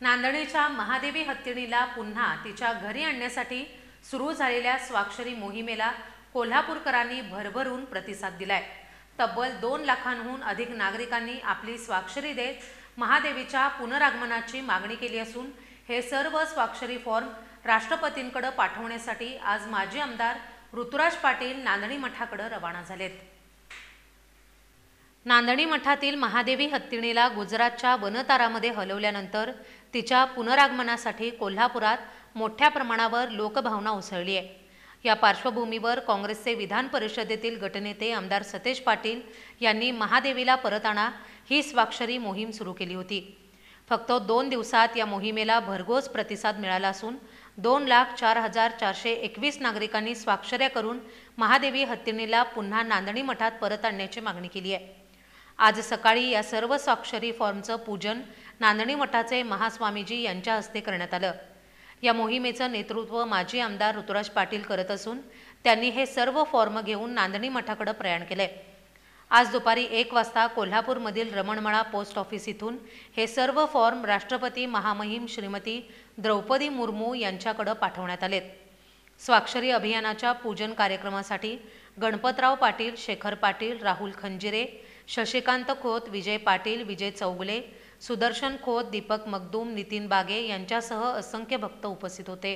नांदणीच्या महादेवी हत्तीणीला पुन्हा तिच्या घरी आणण्यासाठी सुरू झालेल्या स्वाक्षरी मोहिमेला कोल्हापूरकरांनी भरभरून प्रतिसाद दिलाय। तब्बल 2 लाखांहून अधिक नागरिकांनी आपली स्वाक्षरी देत महादेवीच्या पुनरागमनाची मागणी केली असून हे सर्व स्वाक्षरी फॉर्म राष्ट्रपतींकडे पाठवण्यासाठी आज माजी आमदार ऋतुराज पाटील नांदणी मठाकडे रवाना झालेत। नांदणी मठातील महादेवी हत्तीणीला गुजरातच्या वनतारामध्ये हलवल्यानंतर तिच्या पुनरागमनासाठी कोल्हापुरात मोठ्या प्रमाणावर लोकभावना उसळली आहे। या पार्श्वभूमीवर काँग्रेसचे विधान परिषदेतील गटनेते आमदार सतेज पाटील यांनी महादेवीला परत आणा ही स्वाक्षरी मोहीम सुरू केली होती। फक्त 2 दिवसात या मोहिमेला भरघोस प्रतिसाद मिळाला असून 2,04,421 नागरिकांनी स्वाक्षऱ्या करून महादेवी हत्तीणीला पुन्हा नांदणी मठात परत आणण्याची मागणी केली आहे। आज सकाळी या सर्व स्वाक्षरी फॉर्मचं पूजन नांदणी मठाचे महास्वामीजी यांच्या हस्ते करण्यात आलं। या मोहिमेचं नेतृत्व माजी आमदार ऋतुराज पाटील करत असून त्यांनी हे सर्व फॉर्म घेऊन नांदणी मठाकडे प्रयाण केले। आज दुपारी 1 वाजता कोल्हापूरमधील रमणमळा पोस्ट ऑफिस इथून हे सर्व फॉर्म राष्ट्रपती महामहिम श्रीमती द्रौपदी मुर्मू यांच्याकडे पाठवण्यात आलेत। स्वाक्षरी अभियानाच्या पूजन कार्यक्रमासाठी गणपतराव पाटील, शेखर पाटील, राहुल खंजिरे, शशिकांत खोत, विजय पाटील, विजय चौगले, सुदर्शन खोत, दीपक मगदूम, नितीन बागे यांच्यासह असंख्य भक्त उपस्थित होते।